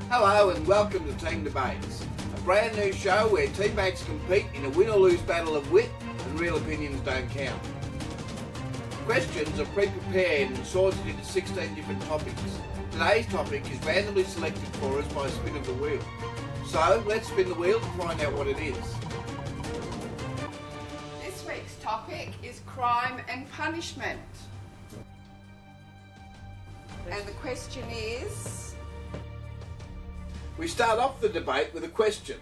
Hello and welcome to Team Debates, a brand new show where teammates compete in a win or lose battle of wit and real opinions don't count. Questions are pre-prepared and sorted into 16 different topics. Today's topic is randomly selected for us by a spin of the wheel. So let's spin the wheel to find out what it is. This week's topic is crime and punishment. And the question is... We start off the debate with a question.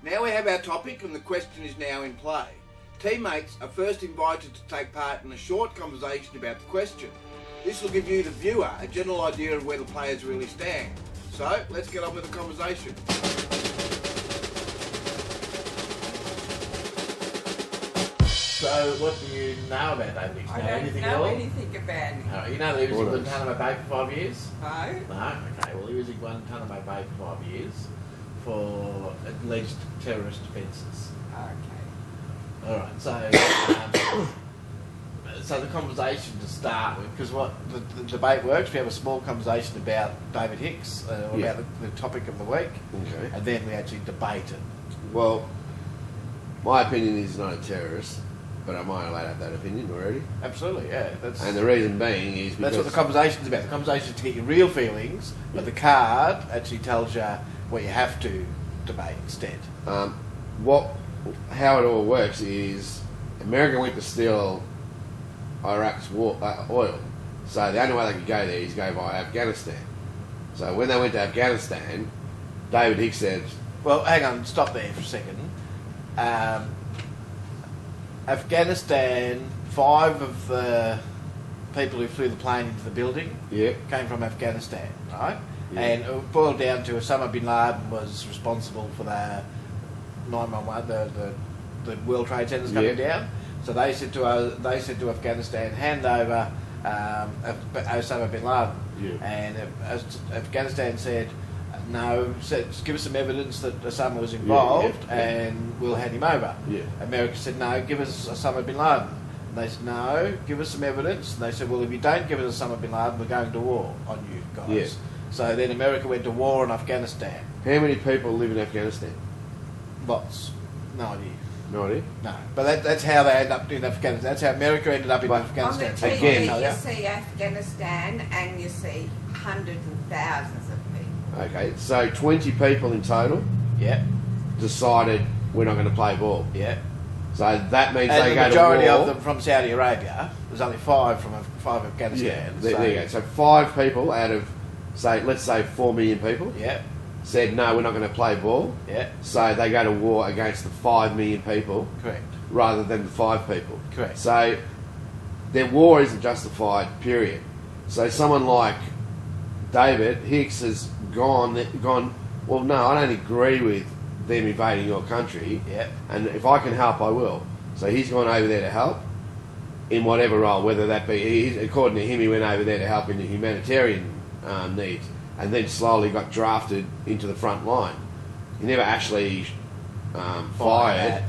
Now we have our topic and the question is now in play. Teammates are first invited to take part in a short conversation about the question. This will give you, the viewer, a general idea of where the players really stand. So, let's get on with the conversation. So, what do you know about David Hicks? I don't know anything about him. You know that he was in Guantanamo Bay for 5 years? No. No? Okay, well he was in Guantanamo Bay for 5 years for alleged terrorist offences. Okay. Alright, so the conversation to start with, because what the debate works, we have a small conversation about David Hicks, about the topic of the week, Okay. and then we actually debate it. Well, my opinion is not a terrorist, but am I allowed to have that opinion already? Absolutely, yeah. And the reason being is because... That's what the conversation's about. The conversation is to get your real feelings, but the card actually tells you what you have to debate instead. How it all works is America went to steal Iraq's oil. So the only way they could go there is go via Afghanistan. So when they went to Afghanistan, David Hicks said... Well, hang on, stop there for a second. Afghanistan, 5 of the people who flew the plane into the building came from Afghanistan, right? Yeah. And it boiled down to Osama bin Laden was responsible for the 911, the World Trade Centers coming down. So they said to Afghanistan, hand over Osama bin Laden. Yeah. And Afghanistan said, no, give us some evidence that Osama was involved and we'll hand him over. Yeah. America said, no, give us Osama bin Laden. And they said, no, give us some evidence. And they said, well, if you don't give us Osama bin Laden, we're going to war on you guys. Yeah. So then America went to war on Afghanistan. How many people live in Afghanistan? Lots. No idea. No idea? No. But that's how they ended up in Afghanistan. That's how America ended up in Afghanistan. On the TV, Again. you see Afghanistan and you see hundreds and thousands of people. Okay, so 20 people in total Yeah. decided we're not going to play ball. Yeah. So that means And they the go majority to war. of them from Saudi Arabia. There's only 5 from Afghanistan. Yeah, there you go. So 5 people out of, let's say 4 million people Yeah. said, no, we're not going to play ball. Yeah. So they go to war against the 5 million people Correct. rather than the 5 people. Correct. So their war isn't justified, period. So someone like David Hicks has gone, well, no, I don't agree with them invading your country. Yeah. And if I can help, I will. So he's gone over there to help in whatever role, whether that be, according to him, he went over there to help in the humanitarian needs, and then slowly got drafted into the front line. He never actually fired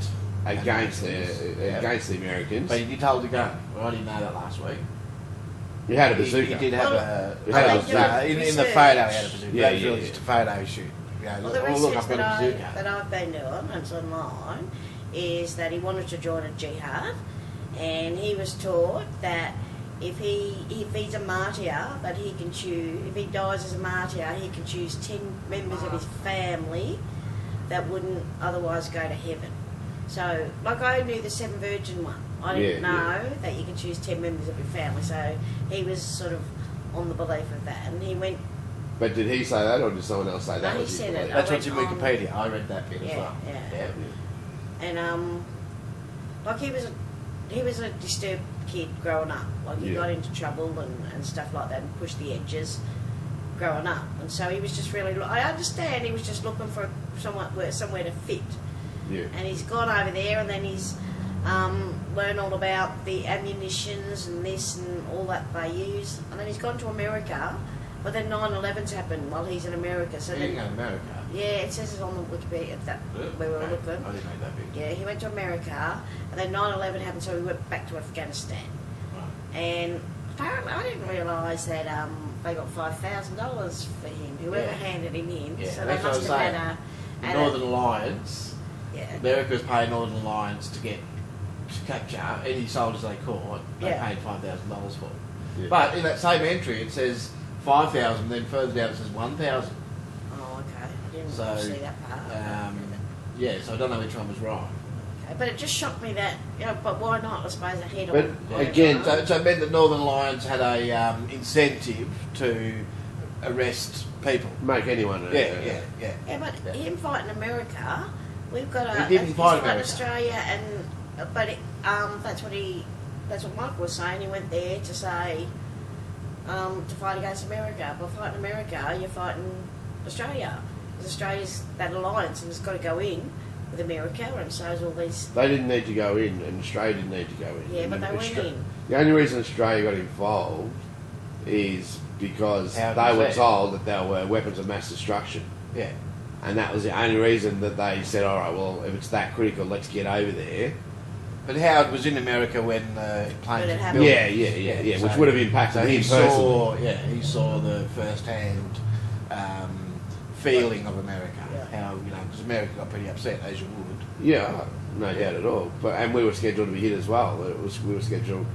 against the Americans. But he did hold the gun. Well, I didn't know that last week. He had a bazooka. He did have a... He had a bazooka. In the photo he had a bazooka. Yeah, That's yeah, really yeah. just a photo shoot. You know, Well, the oh, look, I've research got a bazooka. that I've been doing, and it's online, is that he wanted to join a jihad, and he was taught that if he's a martyr, that he can choose, if he dies as a martyr, he can choose 10 members of his family that wouldn't otherwise go to heaven. So, like I knew the 7 Virgin one. I didn't know that you can choose 10 members of your family, so he was sort of on the belief of that, and he went... But did he say that, or did someone else say that? No, he was his said belief? it. That's what's in went on- Wikipedia. I read that bit as well. Yeah. And like he was a disturbed kid growing up. Like he got into trouble and stuff like that, and pushed the edges growing up. And so he was just really. I understand he was just looking for somewhere to fit. Yeah. And he's gone over there, and then he's learned all about the ammunitions and this and all that they use. And then he's gone to America. But then 9/11's happened while he's in America. So He then, didn't go to America. yeah, it says it on the Wikipedia that where we were looking. I didn't know that bit. Yeah, he went to America, and then 9/11 happened, so he went back to Afghanistan. Right. And Apparently, I didn't realise that they got $5,000 for him. Whoever Yeah. handed him in, Yeah, so they that's what I must was have saying. had The a Northern Alliance, yeah. America was paying Northern Alliance to capture any soldiers they caught. They Yeah. paid $5,000 for. Yeah. But in that same entry, it says 5,000. Then further down, it says 1,000. Oh, okay. I didn't So, see that part. Yeah, so I don't know which one was right. Okay, but it just shocked me that, but why not? I suppose a head But on. again, So it meant that Northern Alliance had a incentive to arrest people. make anyone. Yeah. Yeah, but Yeah. him fighting America, we've got a. He didn't fight he's America. Australia, and that's what Michael was saying. He went there to say to fight against America. By fighting America, you're fighting Australia. Because Australia's that alliance and it's got to go in with America, and so is all these. They didn't need to go in, and Australia didn't need to go in. Yeah, but they went Austra- in. The only reason Australia got involved is because How they was were that? told that there were weapons of mass destruction. Yeah. And that was the only reason that they said, all right, well, if it's that critical, let's get over there. But Howard was in America when planes When it were happened. built. Yeah, which would have impacted so him he personally. he saw the first-hand feeling of America. Yeah. How because America got pretty upset, as you would. Yeah, no doubt at all. And we were scheduled to be hit as well. We were scheduled,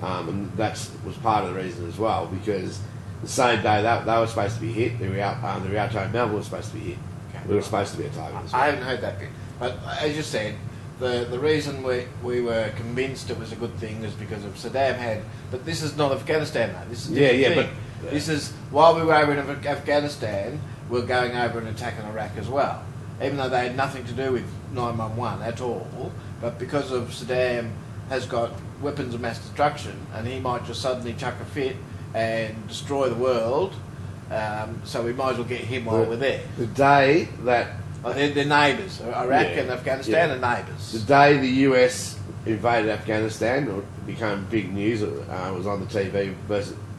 and that was part of the reason as well, because the same day they were supposed to be hit, the Rialto Melbourne was supposed to be hit. Okay. We were supposed to be a target as well. I haven't heard that bit, but as you said, the reason we were convinced it was a good thing is because of Saddam had. But this is not Afghanistan, though. This is a different thing. but This is while we were over in Afghanistan, we were going over and attacking Iraq as well, even though they had nothing to do with 911 at all. But because of Saddam has got weapons of mass destruction, and he might just suddenly chuck a fit and destroy the world, so we might as well get him while we're there. the day that They're neighbours. Iraq and Afghanistan are the neighbours. day the US invaded Afghanistan, or it became big news, it was on the TV,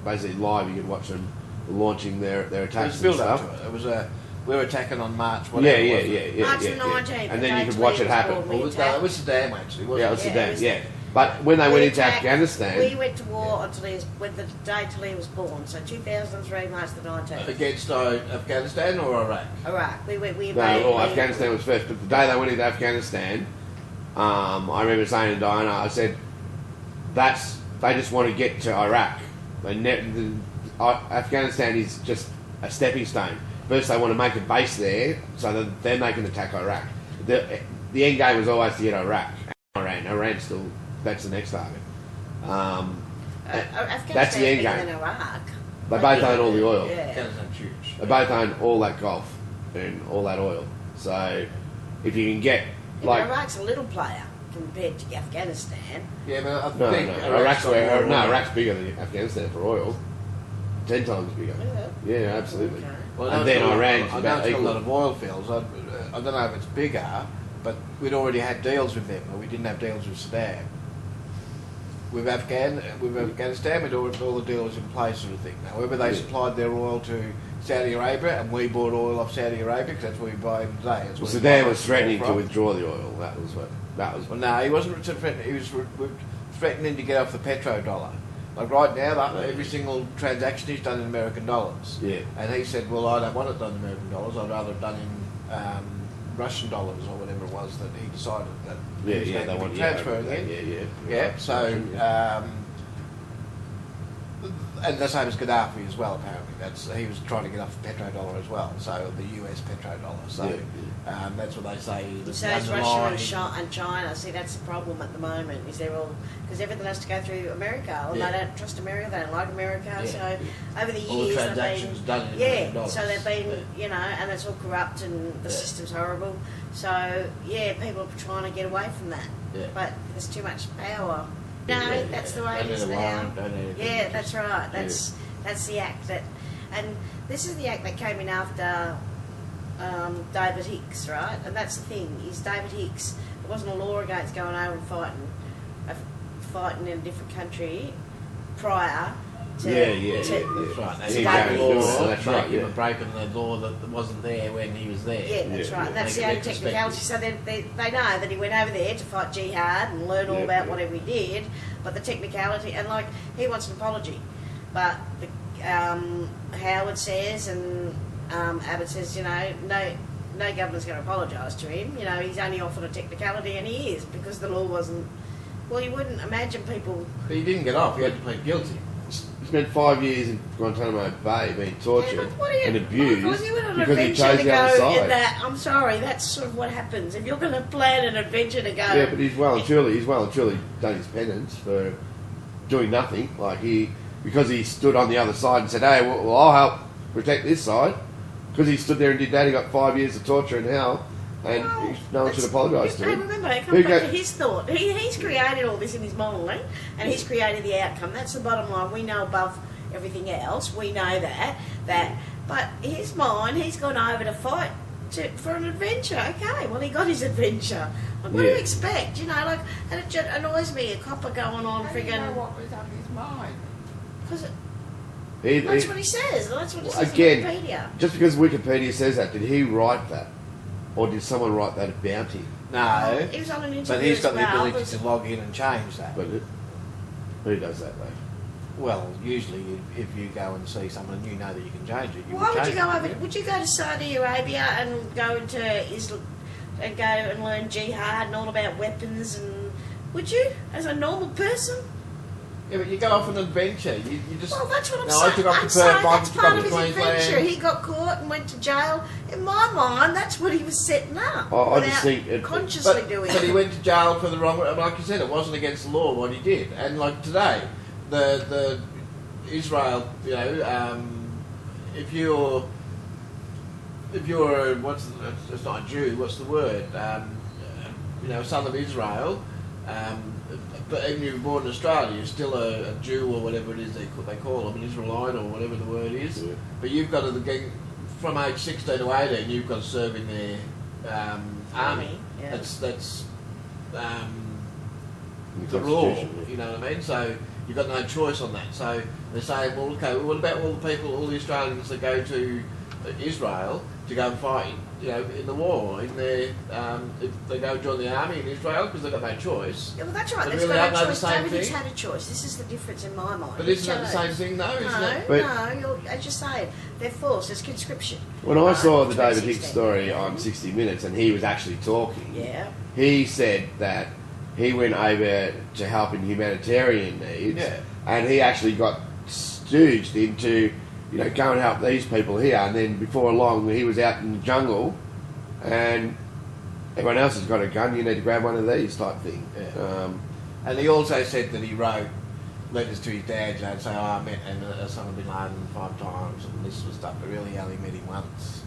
basically live. You could watch them launching their It attacks was built and up stuff. to it. It was we were attacking on March. Whatever, Yeah. March the 19th, And then you the could watch day it Lee was happen. born. Well, it was Saddam actually. Wasn't Yeah, it was Yeah, Saddam. it was- Yeah, but when they went into attacked- Afghanistan, We went to war until when the day Talia was born, so 2003, March the 19th. against Afghanistan or Iraq? Iraq. We invaded. no, Afghanistan was first. But the day they went into Afghanistan, I remember saying to Diana, I said, they just want to get to Iraq. Afghanistan is just a stepping stone. First, they want to make a base there, so that then they can attack Iraq. The end game was always to get Iraq. Iran still, that's the next target. Afghanistan's that's the end bigger game. than Iraq. They both own all the oil. Yeah. Afghanistan's huge. They both own all that Gulf and all that oil. So, if you can get Iraq's a little player compared to Afghanistan. Yeah, but I No, think Iraq's bigger than Afghanistan for oil. 10 times bigger. Yeah. Yeah, absolutely. Okay. Well, And then Iran's I know about it's got a lot equal. of oil fields. I don't know if it's bigger, but we'd already had deals with them, but we didn't have deals with Saddam. With Afghanistan, we'd all the deals in place, sort of thing. However, they supplied their oil to Saudi Arabia, and we bought oil off Saudi Arabia because that's where we buy them today. That's Well, where we buy Saddam most was of the threatening oil to from. withdraw the oil. That was Well, no, he wasn't threatening. He was threatening to get off the petrodollar. Like right now, every single transaction is done in American dollars. Yeah. And he said, well, I don't want it done in American dollars. I'd rather it done in Russian dollars or whatever it was that he decided that he was going to be transferring it. Yeah. So, and the same as Gaddafi as well. Apparently, he was trying to get off the petrodollar as well. So the US petrodollar. So that's what they say. So it's Russia and China. See, that's the problem at the moment. Is they're all because everything has to go through America. Well, Yeah. they don't trust America. They don't like America. Yeah. So over the All the years, transactions they've done been in American dollars. So they've been, and it's all corrupt and the system's horrible. So people are trying to get away from that. Yeah. But there's too much power. No, Yeah. that's the way Don't it is need a now. warrant, don't need anything. Yeah, that's right. That's the act and this is the act that came in after David Hicks, right? And that's the thing is David Hicks. There wasn't a law against going over and fighting in a different country prior to. That's right. to He David broke the Hicks. law. That's right, He yeah. had broken the law that wasn't there when he was there. Yeah, that's Yeah, right. yeah. That's They the only can be technicality. So they know that he went over there to fight jihad and learn all about whatever he did. But the technicality, and like, he wants an apology. But Howard says, and Abbott says, you know, no governor's going to apologise to him. You know, he's only offered a technicality, and he is, because the law wasn't... Well, you wouldn't imagine people... But he didn't get off, he had to plead guilty. He spent 5 years in Guantanamo Bay being tortured and abused Michael, you went on an because he adventure chose the other to go in side. that. I'm sorry, that's sort of what happens. If you're going to plan an adventure to go... Yeah, but he's well and truly done his penance for doing nothing. Like because he stood on the other side and said, hey, well I'll help protect this side. Because he stood there and did that, he got 5 years of torture in hell, and no one should apologise to him. Remember, it comes back to his thought. He's created all this in his mind, and he's created the outcome. That's the bottom line. We know above everything else. We know that. But his mind, he's gone over to fight for an adventure. Okay, well, he got his adventure. Like, what do you expect? You know, like, and it just annoys me, a copper going on How do you know what was on his mind? Because that's what he says. That's what it says again, in Wikipedia. just because Wikipedia says that, did he write that? Or did someone write that about him? No, He was on an interview but he's got as well, the ability to log in and change that. But who does that, though? Well, usually if you go and see someone and you know that you can change it, Why would you go change over? it. Would you go to Saudi Arabia and go into Islam and go and learn jihad and all about weapons? And would you, as a normal person? Yeah, but you go off on an adventure. You just. Well, that's what I'm No, saying. I took off I'm to saying Perth, Michael that's took part off of to his adventure. Queensland. He got caught and went to jail. In my mind, that's what he was setting up. I just think consciously doing But it. he went to jail for the wrong. Like you said, it wasn't against the law what he did. And like today, the Israel, you know, if you're it's not a Jew. What's the word? You know, son of Israel. But even if you're born in Australia, you're still a Jew or whatever it is they call them, an Israelite or whatever the word is. Yeah. But you've got to from age 16 to 18, you've got to serve in their army. Yeah. That's In the the law. Constitution, yeah. You know what I mean? So you've got no choice on that. So they're saying, well, okay, well, what about all the people, all the Australians that go to Israel to go and fight, you know, in the war, in their, if they go join the army in Israel because they've got no choice. Yeah, well, that's right. But They've really got aren't no they the choice. same David thing? had a choice. This is the difference in my mind. But He isn't that the chose. same thing though, isn't No, it? But- as you say, they're forced. It's conscription. When I saw the David 2016. Hicks story on 60 Minutes and he was actually talking, Yeah. he said that he went over to help in humanitarian needs, Yeah. and he actually got stooged into, you know, go and help these people here, and then before long he was out in the jungle, and everyone else has got a gun, you need to grab one of these type thing. Yeah. And he also said that he wrote letters to his dad, you know, and say, oh, I met Osama bin Laden 5 times, and this was stuff, but really he only met him once.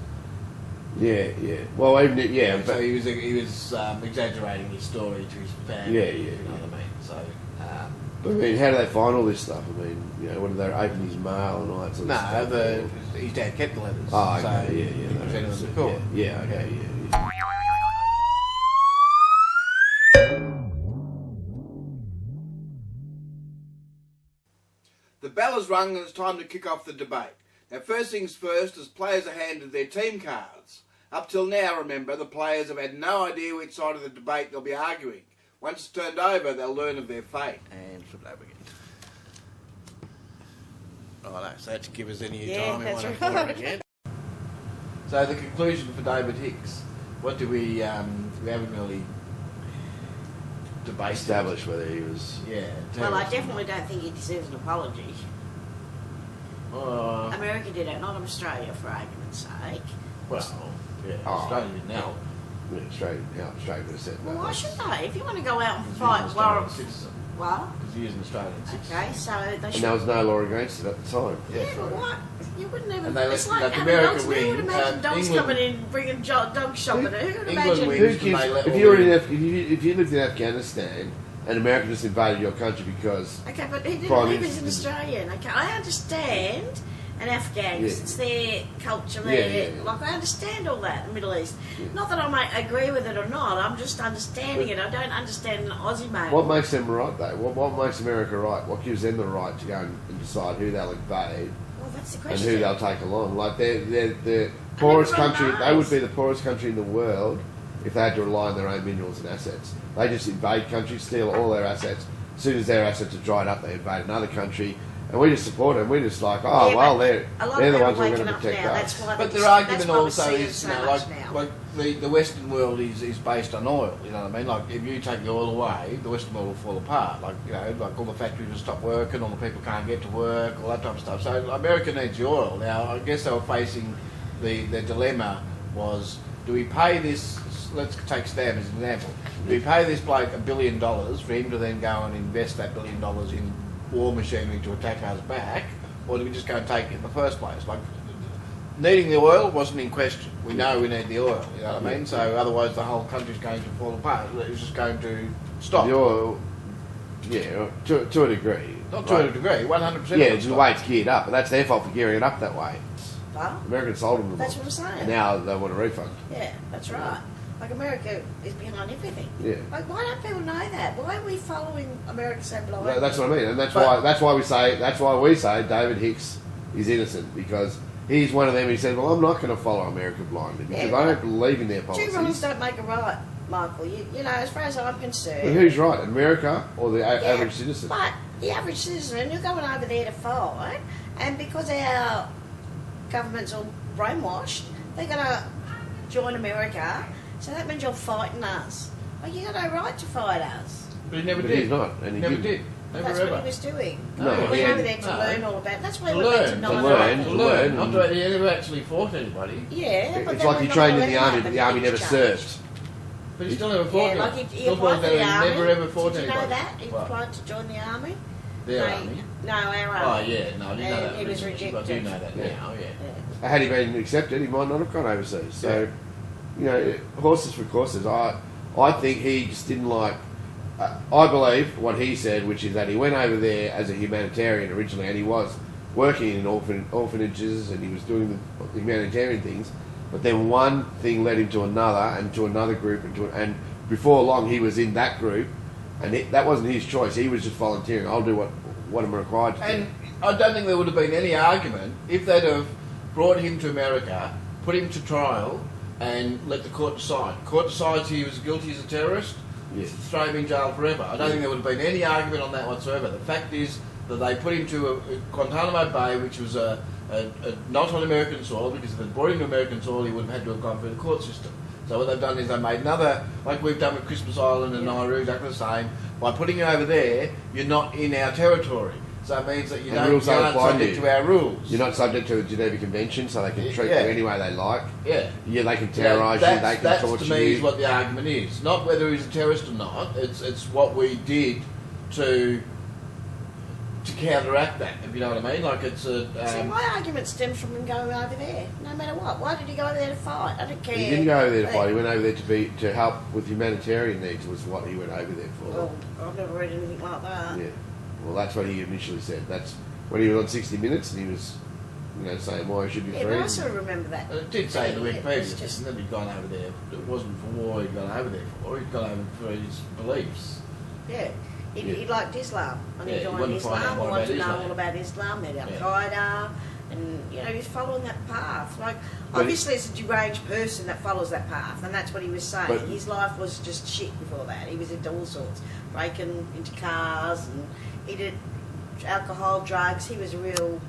Yeah, yeah. Well, even yeah, So but he was exaggerating his story to his family. Yeah, You know yeah. what I mean? So. I mean, how do they find all this stuff? I mean, you know, when they open his mail and all that sort of stuff? No, his dad kept the letters. Oh, okay, so yeah, he yeah. presented them to court. Yeah, okay, yeah. The bell has rung and it's time to kick off the debate. Now, first things first, as players are handed their team cards. Up till now, remember, the players have had no idea which side of the debate they'll be arguing. Once it's turned over, they'll learn of their fate. And flip it over again. Oh, no, so that should give us any Yeah, time we that's want to right. for it again. So the conclusion for David Hicks, what do we haven't really debated. Establish whether he was. Yeah. Well, I terrorism. definitely don't think he deserves an apology. America did it, not Australia, for argument's sake. Well, yeah, Oh. Australia did now. Yeah, Australia would have said no. Well, why should they? If you want to go out and Because fight, he's an well, Australian citizen. well, Because he is an Australian citizen. okay, so they And should. there was no law against it at the time. Yeah, but what? You wouldn't even. And they It's let- like like having America dogs. Who win, would imagine dogs England- coming in, bringing dogs shopping? Who would England imagine? wins. Who When gives, they let if all you were the- in if you lived in Afghanistan and America just invaded your country because Okay, but he didn't Prime live as an Minister- Australian. Okay, I understand an Afghan because Yeah. it's their culture. Yeah, Their, yeah, yeah. Like I understand all that in the Middle East. Yeah. Not that I might agree with it or not. I'm just understanding But- it. I don't understand an Aussie male. what makes them right though? What makes America right? What gives them the right to go and decide who they'll invade Well, that's the and question. who they'll take along? Like they're the poorest everyone country. They knows. would be the poorest country in the world if they had to rely on their own minerals and assets. They just invade countries, steal all their assets, As soon as their assets are dried up, they invade another country, and we just support them. We're just like, oh Yeah, well, but they're a lot they're of the them ones are who are going waking to up protect now. us. That's why But they're- their argument that's why we're also seeing is, so you know, much like the Western world is based on oil. You know what I mean? Like if you take the oil away, the Western world will fall apart. Like you know, like all the factories will stop working, all the people can't get to work, all that type of stuff. So America needs the oil. Now I guess they were facing the dilemma was, do we pay this? Let's take Stam as an example. Do we pay this bloke $1 billion for him to then go and invest that $1 billion in war machinery to attack us back, or do we just go and take it in the first place? Like, needing the oil wasn't in question. We know we need the oil, you know what I mean? So otherwise the whole country's going to fall apart. It's just going to stop. The oil, yeah, to a degree. Not to a degree, 100%. Yeah, it's the way it's geared up, but that's their fault for gearing it up that way. Well, Americans sold them the that's bomb. what I'm saying. Now they want a refund. Yeah, that's right. Like America is behind everything. Yeah. Like, why don't people know that? Why are we following America so blindly? That's what I mean, and that's But- why we say David Hicks is innocent, because he's one of them who said, well, I'm not going to follow America blindly because Yeah, I don't believe in their Two policies. wrongs don't make a right, Michael. You know, as far as I'm concerned. But who's right, America or the Yeah, average citizen? But the average citizen, you're going over there to fight, and because our government's all brainwashed, they're going to join America, so that means you're fighting us. Well, you got no right to fight us. But he never But did. he's not, and he never didn't. did. Never That's ever. what he was doing. No, he he went over hadn't. there to No. learn all about. That's why To we went learn. to To 9/11. learn. To learn. Not to, he never actually fought anybody. Yeah, but It's then like when he trained in the 9/11 army, but happened, the army things never changed. served. But he still never fought Yeah, them. like he Still applied for boils the down, he army. never ever fought Did you anybody. know that? He What? applied to join the army. Their No, army? No, our Oh army. yeah, no, I didn't know And that. he was originally, but I do rejected. know that Yeah. now, yeah. Yeah. Had he been accepted, he might not have gone overseas. So, you know, horses for courses. I think he just didn't like. I believe what he said, which is that he went over there as a humanitarian originally, and he was working in orphanages and he was doing the humanitarian things. But then one thing led him to another, and to another group, and before long he was in that group, and that wasn't his choice. He was just volunteering. I'll do what I'm required to do. And I don't think there would have been any argument if they'd have brought him to America, put him to trial, and let the court decide. Court decides he was guilty as a terrorist, Yeah. throw him in jail forever. I don't think there would have been any argument on that whatsoever. The fact is that they put him to a Guantanamo Bay, which was not on American soil, because if they'd brought him to American soil, he would have had to have gone through the court system. So what they've done is they made another, like we've done with Christmas Island and Nauru, exactly the same. By putting you over there, you're not in our territory. So it means that you And rules you don't aren't apply to subject you. to our rules. You're not subject to the Geneva Convention, so they can treat Yeah. you any way they like. Yeah. Yeah, they can terrorise you, they can That's torture to me you. is what the argument is. Not whether he's a terrorist or not. It's what we did to counteract that. If you know what I mean. Like it's a. See, my argument stems from him going over there, no matter what. Why did he go over there to fight? I don't care. He didn't go over there to fight. He went over there to help with humanitarian needs. Was what he went over there for. Well, I've never read anything like that. Yeah. Well, that's what he initially said. That's when he was on 60 Minutes and he was, saying why he should be Yeah, free. but I sort of remember that. It did say in the week It previous was just- that he'd gone over there. It wasn't for war he'd gone over there for. He'd gone over for his beliefs. Yeah. He Yeah. liked Islam. And Yeah, he he joined wanted to find out Islam. more He wanted about to know Islam. all about Islam, then Al Qaeda. And, he's following that path. Like, But obviously it's a deranged person that follows that path. And that's what he was saying. But- His life was just shit before that. He was into all sorts. Breaking into cars and he did alcohol, drugs. He was a real...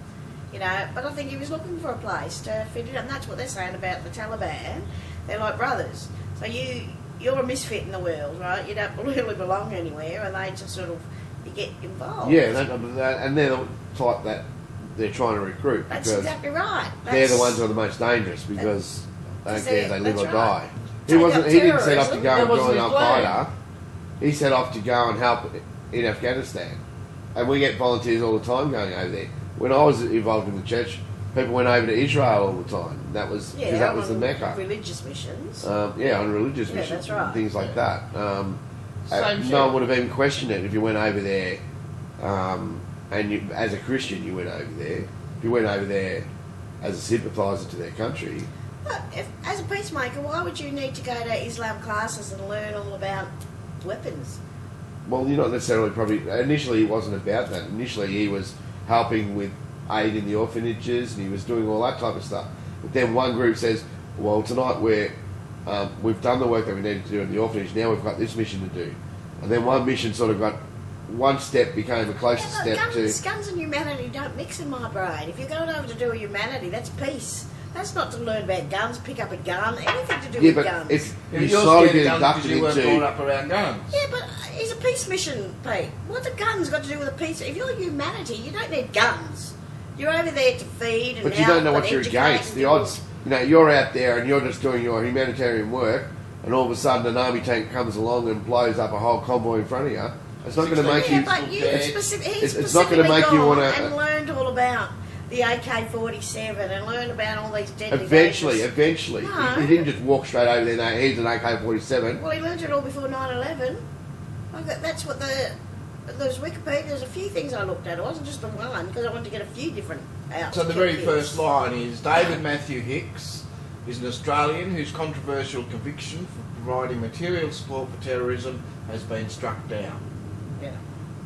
but I think he was looking for a place to fit in, and that's what they're saying about the Taliban. They're like brothers. So you're a misfit in the world, right? You don't really belong anywhere, and they just sort of you get involved. Yeah, and they're the type that they're trying to recruit That's because exactly right. they're the ones who are the most dangerous because they don't care if they live or that's die. right. He Take wasn't. up He didn't set off to terrorism. go That and wasn't join his Al plan. Qaeda. He set off to go and help in Afghanistan, and we get volunteers all the time going over there. When I was involved in the church, people went over to Israel all the time. That was because that was the on Mecca. religious missions. On religious Yeah, missions, that's right. and things like that. Same shit. No one would have even questioned it if you went over there, and you, as a Christian, you went over there. If you went over there as a sympathiser to their country, But as a peacemaker, why would you need to go to Islam classes and learn all about weapons? well, you're not necessarily probably. Initially, it wasn't about that. Initially, he was helping with aid in the orphanages, and he was doing all that type of stuff. But then one group says, "Well, tonight we've done the work that we needed to do in the orphanage. Now we've got this mission to do." And then one mission sort of got one step became a closer step Guns and humanity don't mix in my brain. If you're going over to do humanity, that's peace. That's not to learn about guns, pick up a gun, anything to do with guns. If Yeah, you you're slowly scared get of guns inducted because you weren't into... brought up around guns. Yeah, but it's a peace mission, Pete. What's a gun's got to do with a peace? If you're humanity, you don't need guns. You're over there to feed and But you help don't know what and you're educate against. and The do odds, you're out there and you're just doing your humanitarian work, and all of a sudden an army tank comes along and blows up a whole convoy in front of you. It's not going to make Yeah, you. but you It's not going to make you want to. and learned all about the AK-47 and learned about all these deadly Eventually. No. He didn't just walk straight over there. No, here's an AK-47. Well, he learned it all before 9/11. That's what there's Wikipedia. There's a few things I looked at. It wasn't just the one because I wanted to get a few different out. So the very first line is David Matthew Hicks is an Australian whose controversial conviction for providing material support for terrorism has been struck down. Yeah.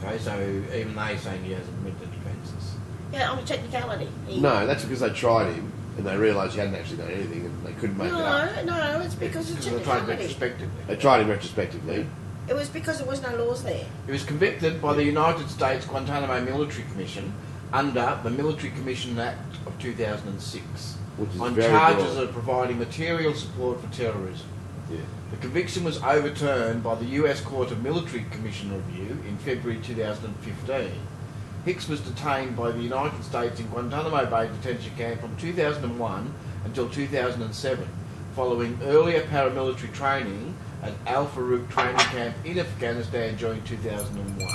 Okay, so even they saying he hasn't admitted offences. Yeah, on a technicality. No, that's because they tried him and they realised he hadn't actually done anything and they couldn't make it up. No, it's because of Because they tried technicality. retrospectively. They tried him retrospectively. It was because there was no laws there. He was convicted by the United States Guantanamo Military Commission under the Military Commission Act of 2006 Which is on very charges broad. of providing material support for terrorism. Yeah. The conviction was overturned by the US Court of Military Commission Review in February 2015. Hicks was detained by the United States in Guantanamo Bay detention camp from 2001 until 2007, following earlier paramilitary training at Al Farouk training camp in Afghanistan during 2001.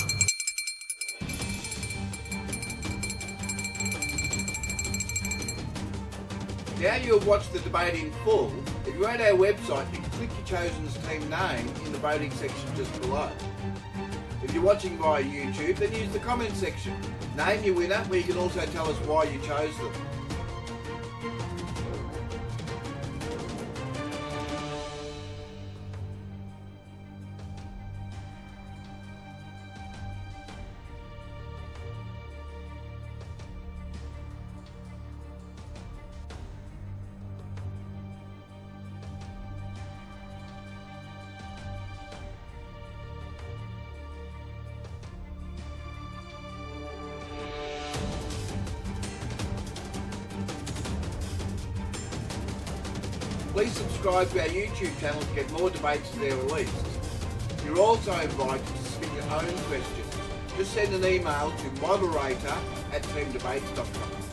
Now you'll watch the debate in full. If you're at our website, you can click your chosen team name in the voting section just below. If you're watching via YouTube, then use the comment section. Name your winner, where you can also tell us why you chose them. Please subscribe to our YouTube channel to get more debates as they're released. You're also invited to submit your own questions. Just send an email to moderator@teamdebates.com.